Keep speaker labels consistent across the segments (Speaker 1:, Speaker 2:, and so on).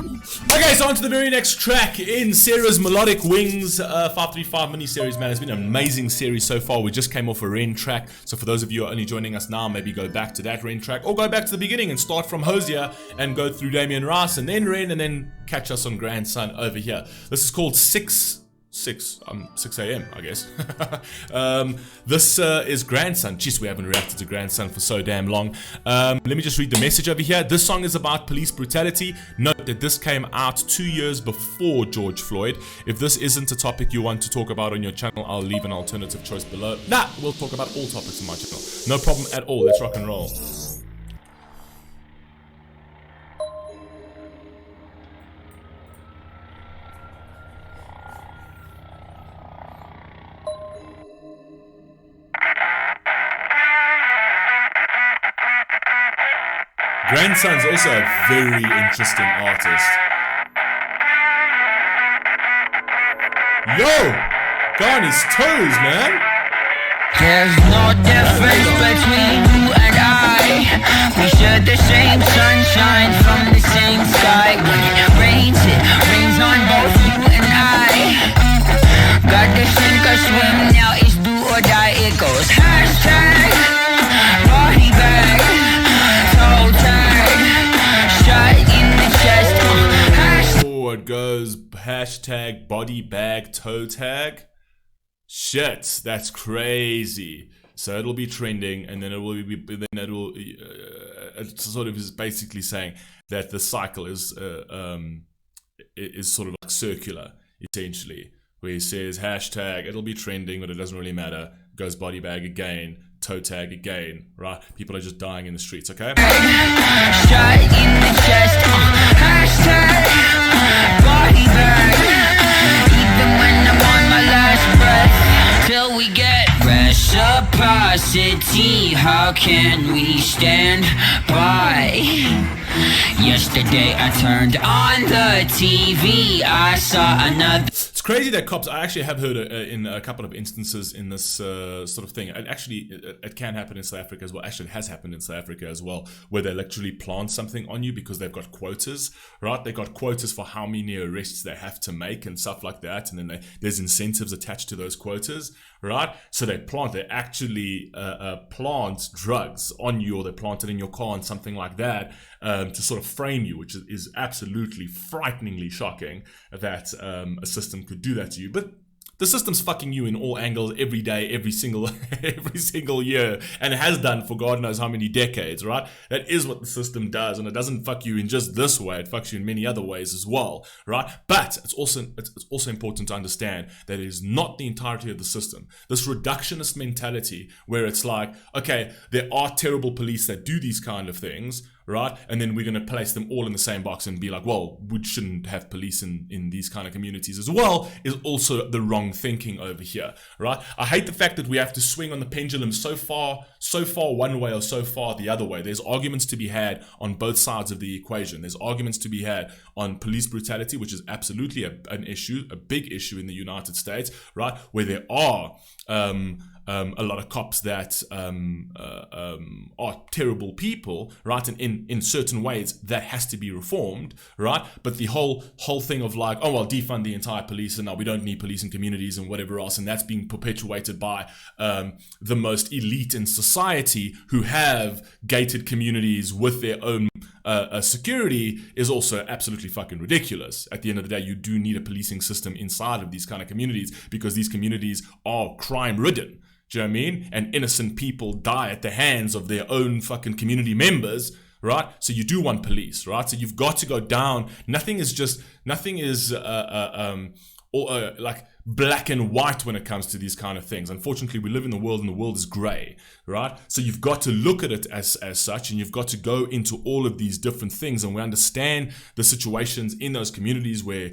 Speaker 1: Okay, so on to the very next track in Sarah's Melodic Wings 535 mini-series, man. It's been an amazing series so far. We just came off a Ren track, so for those of you who are only joining us now, maybe go back to that Ren track, or go back to the beginning and start from Hosier and go through Damien Rice and then Ren, and then catch us on Grandson over here. This is called 6 a.m. I guess. This is Grandson. Jeez, we haven't reacted to Grandson for so damn long. Let me just read the message over here. This song is about police brutality. Note that this came out 2 years before George Floyd. If this isn't a topic you want to talk about on your channel, I'll leave an alternative choice below. Nah, we'll talk about all topics on my channel. No problem at all. Let's rock and roll. Grandson's also a very interesting artist. Yo! Go on his toes, man!
Speaker 2: There's no difference between you and I. We share the same sunshine from the same sky. When it rains on both you and I. Got to sink or swim, now it's do or die. It goes hashtag body bag, toe tag, shot in the chest.
Speaker 1: Oh, it goes hashtag body bag, toe tag. Shit, that's crazy. So it'll be trending, and then it sort of is basically saying that the cycle is sort of like circular, essentially, where he says hashtag it'll be trending, but it doesn't really matter. Goes body bag again, toe tag again, right? People are just dying in the streets, okay?
Speaker 2: Shot in the chest, hashtag body bag. Even when I'm on my last breath, till we get reciprocity, how can we stand by? Yesterday I turned on the TV, I saw another.
Speaker 1: It's crazy that cops, I actually have heard in a couple of instances in this sort of thing, and actually it can happen in South Africa as well. Actually, it has happened in South Africa as well, where they literally plant something on you because they've got quotas, right? They got quotas for how many arrests they have to make and stuff like that, and then there's incentives attached to those quotas, right? So they actually plant drugs on you, or they plant it in your car and something like that, to sort of frame you, which is absolutely frighteningly shocking that a system could do that to you. But the system's fucking you in all angles, every day, every single year, and it has done for God knows how many decades, right? That is what the system does, and it doesn't fuck you in just this way, it fucks you in many other ways as well, right? But it's also important to understand that it is not the entirety of the system. This reductionist mentality where it's like, okay, there are terrible police that do these kind of things, right? And then we're going to place them all in the same box and be like, well, we shouldn't have police in these kind of communities as well, is also the wrong thinking over here, right? I hate the fact that we have to swing on the pendulum so far one way or so far the other way. There's arguments to be had on both sides of the equation. There's arguments to be had on police brutality, which is absolutely an issue, a big issue in the United States, right? Where there are a lot of cops that are terrible people, right? And in certain ways that has to be reformed, right? But the whole thing of like, oh well, defund the entire police and now we don't need police in communities and whatever else, and that's being perpetuated by the most elite in society who have gated communities with their own security, is also absolutely fucking ridiculous. At the end of the day, you do need a policing system inside of these kind of communities because these communities are crime ridden. Do you know what I mean? And innocent people die at the hands of their own fucking community members, right? So you do want police, right? So you've got to go down. Nothing is like black and white when it comes to these kind of things. Unfortunately, we live in the world and the world is gray, right? So you've got to look at it as such, and you've got to go into all of these different things, and we understand the situations in those communities where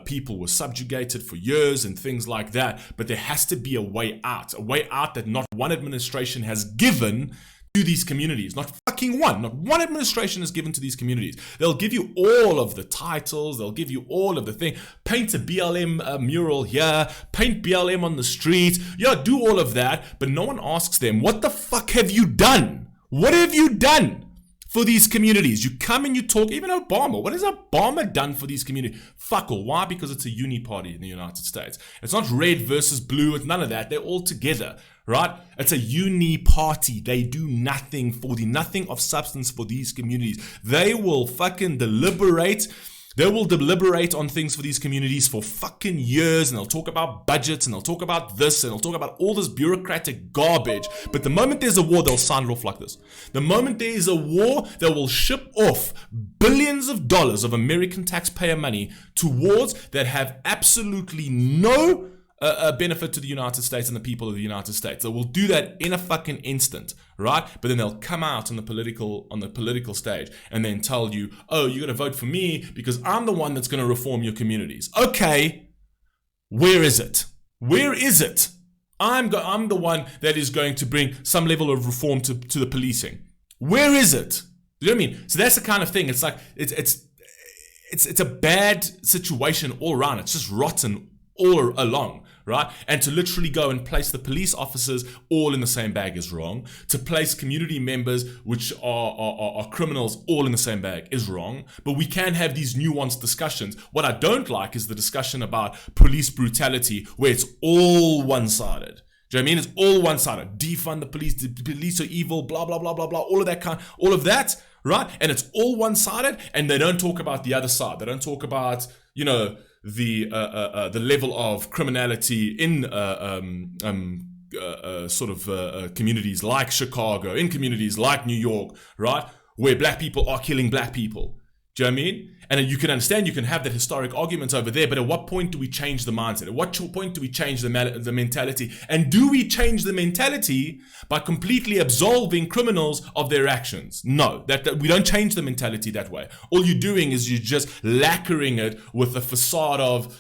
Speaker 1: people were subjugated for years and things like that. But there has to be a way out that not one administration has given to these communities. Not one administration is given to these communities. They'll give you all of the titles, they'll give you all of the thing. Paint a BLM mural here, paint BLM on the street, yeah, do all of that, but no one asks them, what the fuck have you done? What have you done for these communities. You come and you talk, even Obama. What has Obama done for these communities? Fuck all. Why? Because it's a uni party in the United States. It's not red versus blue. It's none of that. They're all together, right? It's a uni party. They do nothing nothing of substance for these communities. They will fucking deliberate. They will deliberate on things for these communities for fucking years, and they'll talk about budgets, and they'll talk about this, and they'll talk about all this bureaucratic garbage. But the moment there's a war, they'll sign it off like this. The moment there is a war, they will ship off billions of dollars of American taxpayer money to wars that have absolutely no benefit to the United States and the people of the United States. They will do that in a fucking instant, right? But then they'll come out on the political stage and then tell you, oh, you got to vote for me because I'm the one that's going to reform your communities. Okay, where is it? Where is it? I'm the one that is going to bring some level of reform to the policing. Where is it? Do you know what I mean? So that's the kind of thing. It's like it's a bad situation all around. It's just rotten all along, right? And to literally go and place the police officers all in the same bag is wrong. To place community members, which are criminals, all in the same bag is wrong. But we can have these nuanced discussions. What I don't like is the discussion about police brutality, where it's all one-sided. Do you know what I mean? It's all one-sided. Defund the police are evil, blah, blah, blah, blah, blah, all of that, right? And it's all one-sided, and they don't talk about the other side. They don't talk about, the level of criminality in communities like Chicago, in communities like New York, right, where black people are killing black people. Do you know what I mean? And you can understand, you can have that historic argument over there, but at what point do we change the mindset? At what point do we change the mentality? And do we change the mentality by completely absolving criminals of their actions? No, that we don't change the mentality that way. All you're doing is you're just lacquering it with a facade of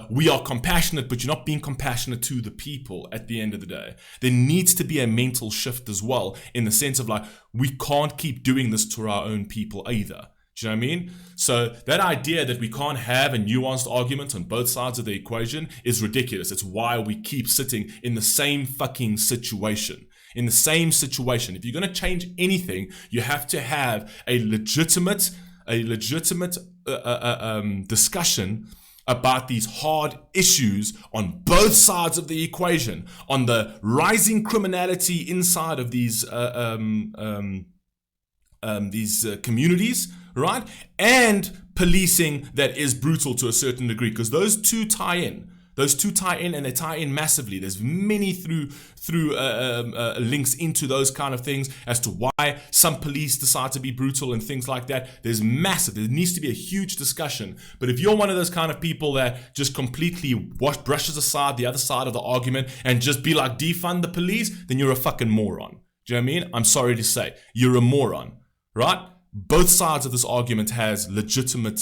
Speaker 1: we are compassionate, but you're not being compassionate to the people at the end of the day. There needs to be a mental shift as well, in the sense of like, we can't keep doing this to our own people either. Do you know what I mean? So that idea that we can't have a nuanced argument on both sides of the equation is ridiculous. It's why we keep sitting in the same fucking situation. In the same situation. If you're going to change anything, you have to have a legitimate discussion about these hard issues on both sides of the equation, on the rising criminality inside of these communities, right? And policing that is brutal to a certain degree, because those two tie in. And they tie in massively. There's many through links into those kind of things as to why some police decide to be brutal and things like that. There needs to be a huge discussion. But if you're one of those kind of people that just completely brushes aside the other side of the argument and just be like, defund the police, then you're a fucking moron. Do you know what I mean? I'm sorry to say, you're a moron, right? Both sides of this argument has legitimate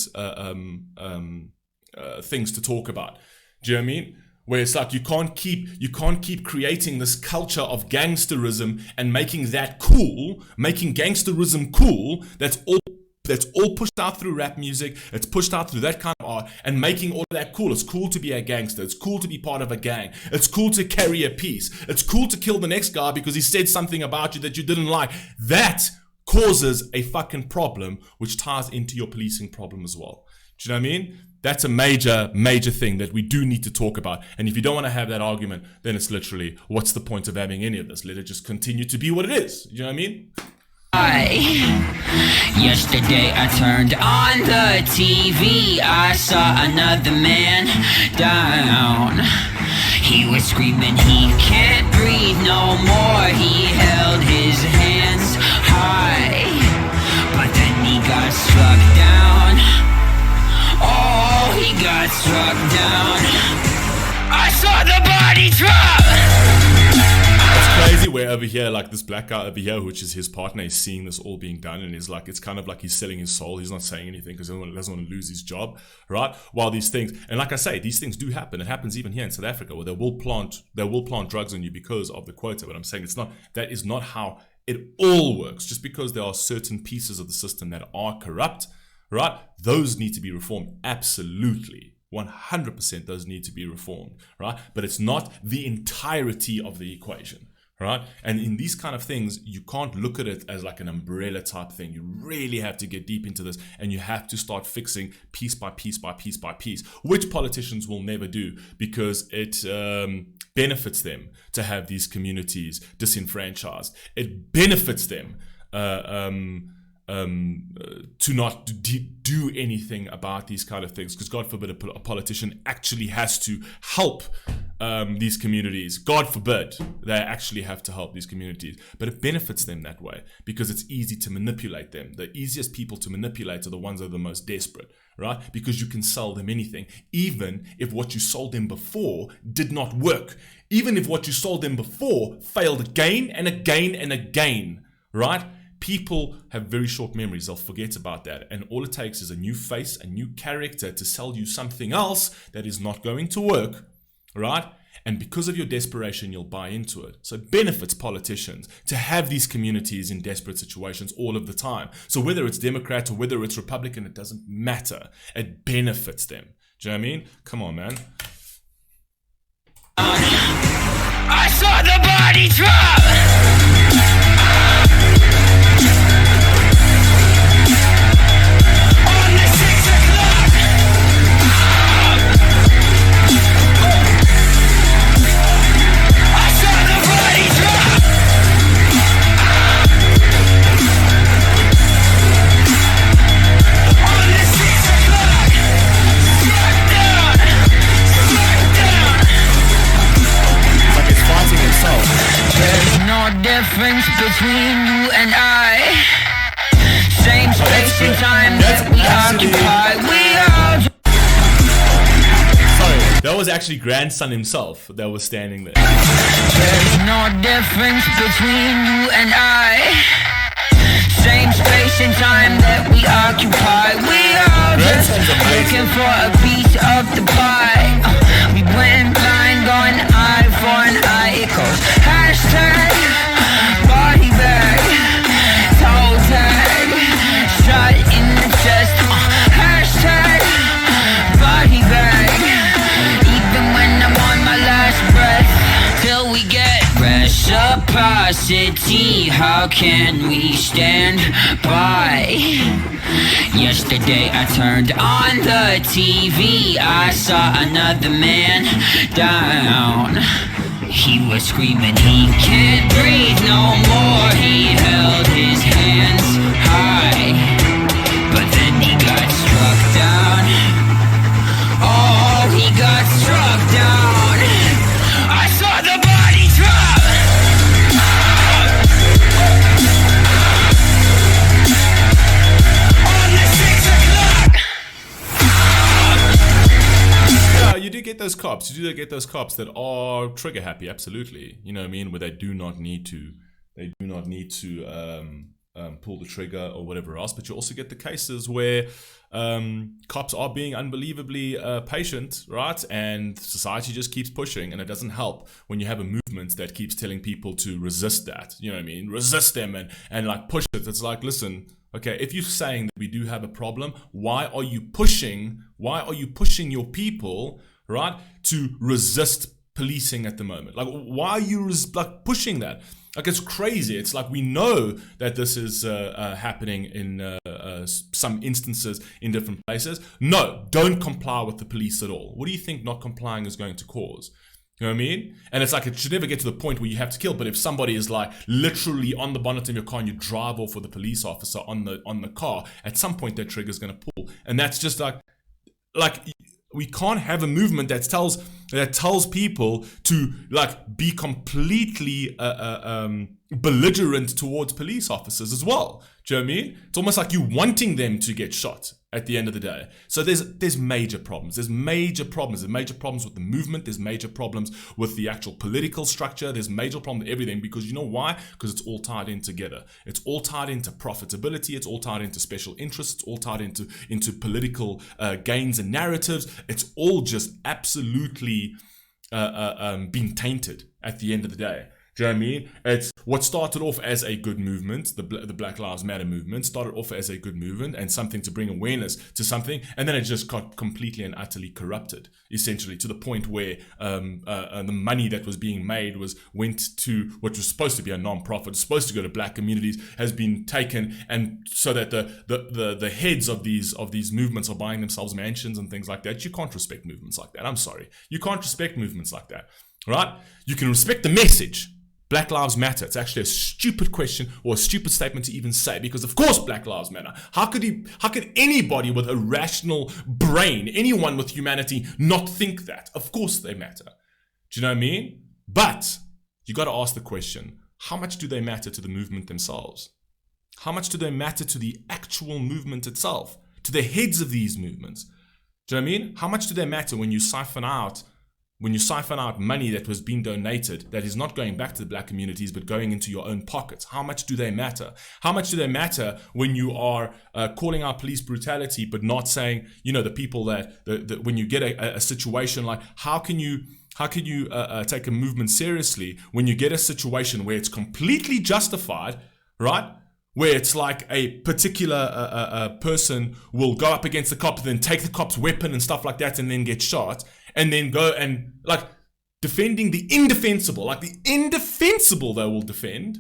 Speaker 1: things to talk about. Do you know what I mean? Where it's like you can't keep creating this culture of gangsterism and making that cool, making gangsterism cool. That's all pushed out through rap music. It's pushed out through that kind of art and making all of that cool. It's cool to be a gangster. It's cool to be part of a gang. It's cool to carry a piece. It's cool to kill the next guy because he said something about you that you didn't like. That causes a fucking problem, which ties into your policing problem as well. Do you know what I mean? That's a major thing that we do need to talk about. And if you don't want to have that argument, then it's literally, what's the point of having any of this? Let it just continue to be what it is. You know what I mean?
Speaker 2: Yesterday I turned on the TV. I saw another man down. He was screaming, he can't breathe no more. He held his hands high, but then he got struck down. Oh, he got struck down. I saw the body drop.
Speaker 1: It's crazy where over here, like this black guy over here, which is his partner, is seeing this all being done, and is like, it's kind of like he's selling his soul. He's not saying anything because he doesn't want to lose his job, right? While these things, and like I say, these things do happen. It happens even here in South Africa, where they will plant drugs on you because of the quota. But I'm saying that is not how it all works. Just because there are certain pieces of the system that are corrupt, right? Those need to be reformed. Absolutely. 100% those need to be reformed, right? But it's not the entirety of the equation, right? And in these kind of things, you can't look at it as like an umbrella type thing. You really have to get deep into this, and you have to start fixing piece by piece by piece by piece, which politicians will never do, because it benefits them to have these communities disenfranchised. It benefits them to not do anything about these kind of things, because God forbid a politician actually has to help these communities. God forbid they actually have to help these communities, but it benefits them that way because it's easy to manipulate them. The easiest people to manipulate are the ones that are the most desperate, right? Because you can sell them anything, even if what you sold them before did not work, even if what you sold them before failed again and again and again, right? People have very short memories. They'll forget about that. And all it takes is a new face, a new character to sell you something else that is not going to work, right? And because of your desperation, you'll buy into it. So it benefits politicians to have these communities in desperate situations all of the time. So whether it's Democrat or whether it's Republican, it doesn't matter. It benefits them. Do you know what I mean? Come on, man.
Speaker 2: I saw the body drop. On the 6 o'clock. I saw the body drop. On the 6 o'clock. Struck down. Struck down.
Speaker 1: It's like it's fighting itself.
Speaker 2: There's no difference between you and I. Same space and time that we occupy. We all
Speaker 1: Sorry, that was actually grandson himself that was standing there.
Speaker 2: There's no difference between you and I. Same space and time that we occupy. We all just looking for a piece of the pie. We went blind, going eye for an eye. It goes hashtag body bag, toe tag, shot in the chest. Hashtag body bag. Even when I'm on my last breath, till we get reciprocity. How can we stand by? Yesterday I turned on the TV. I saw another man down. He was screaming, he can't breathe no more. He held his hands high, but then he got struck down. Oh, he got struck down. I saw the body drop. On the 6 o'clock.
Speaker 1: Yeah, you do get those cops. You do get those cops that are trigger happy. Absolutely, you know what I mean. Where they do not need to. They do not need to pull the trigger or whatever else. But you also get the cases where cops are being unbelievably patient, right? And society just keeps pushing, and it doesn't help when you have a movement that keeps telling people to resist that. You know what I mean? Resist them and like push it. It's like, listen, okay, if you're saying that we do have a problem, why are you pushing your people, right, to resist policing at the moment? Like, why are you like pushing that? Like, it's crazy. It's like, we know that this is happening in some instances in different places. No, don't comply with the police at all. What do you think not complying is going to cause? You know what I mean? And it's like, it should never get to the point where you have to kill. But if somebody is like literally on the bonnet of your car and you drive off with a police officer on the car, at some point that trigger is going to pull. And that's just like we can't have a movement that tells people to like be completely belligerent towards police officers as well. Do you know what I mean? It's almost like you wanting them to get shot at the end of the day. So there's major problems. There's major problems. There's major problems with the movement. There's major problems with the actual political structure. There's major problem with everything, because you know why? Because it's all tied in together. It's all tied into profitability. It's all tied into special interests. It's all tied into political gains and narratives. It's all just absolutely being tainted at the end of the day. Do you know what I mean? It's what started off as a good movement, the Black Lives Matter movement, started off as a good movement and something to bring awareness to something, and then it just got completely and utterly corrupted, essentially, to the point where the money that was being made went to what was supposed to be a non-profit, supposed to go to black communities, has been taken, and so that the heads of these movements are buying themselves mansions and things like that. You can't respect movements like that. I'm sorry, you can't respect movements like that, right? You can respect the message. Black Lives Matter. It's actually a stupid question or a stupid statement to even say, because of course Black Lives Matter. How could anybody with a rational brain, anyone with humanity, not think that? Of course they matter. Do you know what I mean? But you got to ask the question, how much do they matter to the movement themselves? How much do they matter to the actual movement itself, to the heads of these movements? Do you know what I mean? How much do they matter when you siphon out money that was being donated, that is not going back to the black communities, but going into your own pockets? How much do they matter? How much do they matter when you are calling out police brutality, but not saying, the people that, when you get a situation like, how can you take a movement seriously when you get a situation where it's completely justified, right? Where it's like a particular person will go up against the cops, then take the cop's weapon and stuff like that, and then get shot, and then go and like defending the indefensible, like the indefensible they will defend,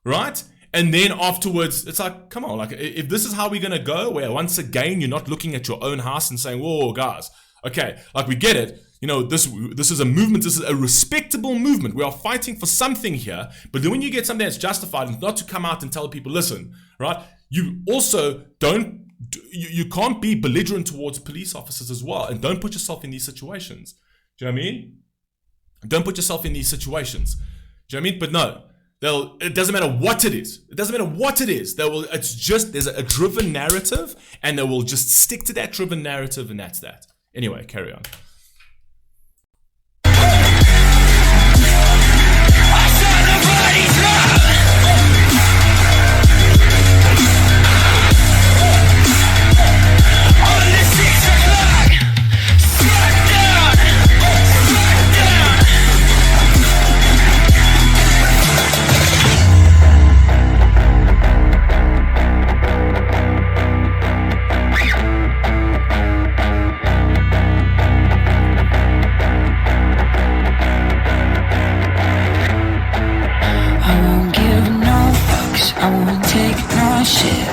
Speaker 1: right? And then afterwards, it's like, come on, like if this is how we're gonna go, where once again you're not looking at your own house and saying, whoa, guys, okay, like we get it. This is a movement. This is a respectable movement. We are fighting for something here. But then when you get something that's justified, and not to come out and tell people, listen, right? You also you can't be belligerent towards police officers as well, and don't put yourself in these situations. Do you know what I mean? Don't put yourself in these situations. Do you know what I mean? But no, it doesn't matter what it is. It doesn't matter what it is. There's a driven narrative, and they will just stick to that driven narrative, and that's that. Anyway, carry on.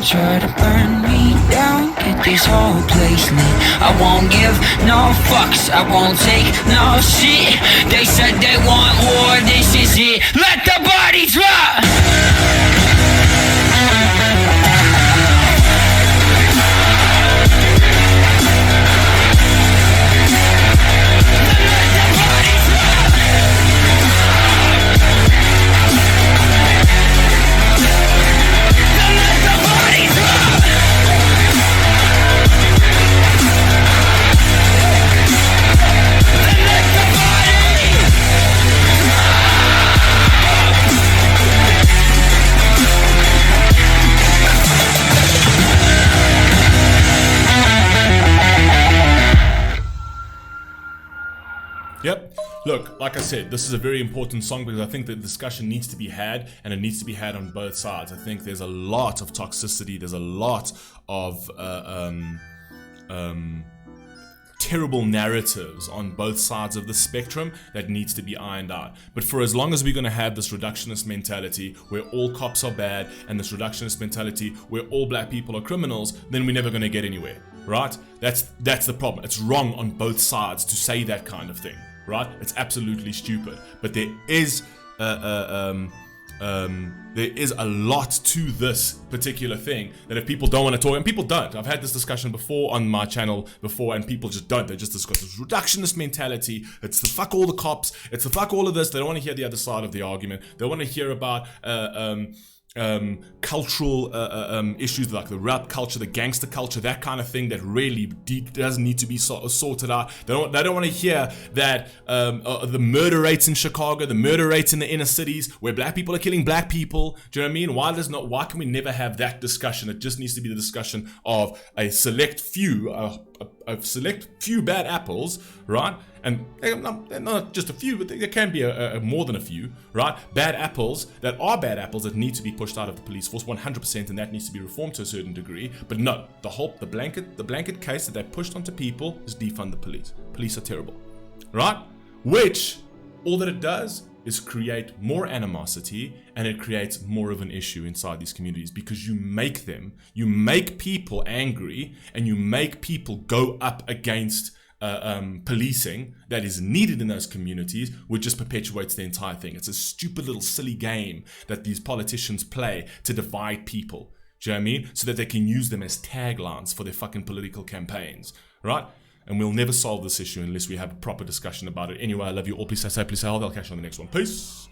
Speaker 2: Try to burn me down, get this whole place lit. I won't give no fucks, I won't take no shit. They said they want war, this is it. Let the body drop.
Speaker 1: Yep. Look, like I said, this is a very important song because I think the discussion needs to be had, and it needs to be had on both sides. I think there's a lot of toxicity, there's a lot of terrible narratives on both sides of the spectrum that needs to be ironed out. But for as long as we're going to have this reductionist mentality where all cops are bad, and this reductionist mentality where all black people are criminals, then we're never going to get anywhere, right? That's the problem. It's wrong on both sides to say that kind of thing, right? It's absolutely stupid. But there is a lot to this particular thing that if people don't want to talk, and people don't. I've had this discussion before on my channel before, and people just don't. They just got this reductionist mentality. It's the fuck all the cops. It's the fuck all of this. They don't want to hear the other side of the argument. They want to hear about cultural issues like the rap culture, the gangster culture, that kind of thing that really doesn't need to be sorted out. They don't want to hear that the murder rates in Chicago, the murder rates in the inner cities where black people are killing black people. Do you know what I mean? Why can we never have that discussion? It just needs to be the discussion of a select few bad apples, right? And they're not just a few, but there can be a more than a few, right? Bad apples that are bad apples that need to be pushed out of the police force 100%, and that needs to be reformed to a certain degree. But no, the blanket case that they pushed onto people is defund the police. Police are terrible, right? Which all that it does is create more animosity, and it creates more of an issue inside these communities, because you make people angry, and you make people go up against policing that is needed in those communities, which just perpetuates the entire thing. It's a stupid little silly game that these politicians play to divide people. Do you know what I mean? So that they can use them as taglines for their fucking political campaigns, right? And we'll never solve this issue unless we have a proper discussion about it. Anyway, I love you all. Please stay safe, please stay healthy. I'll catch you on the next one. Peace.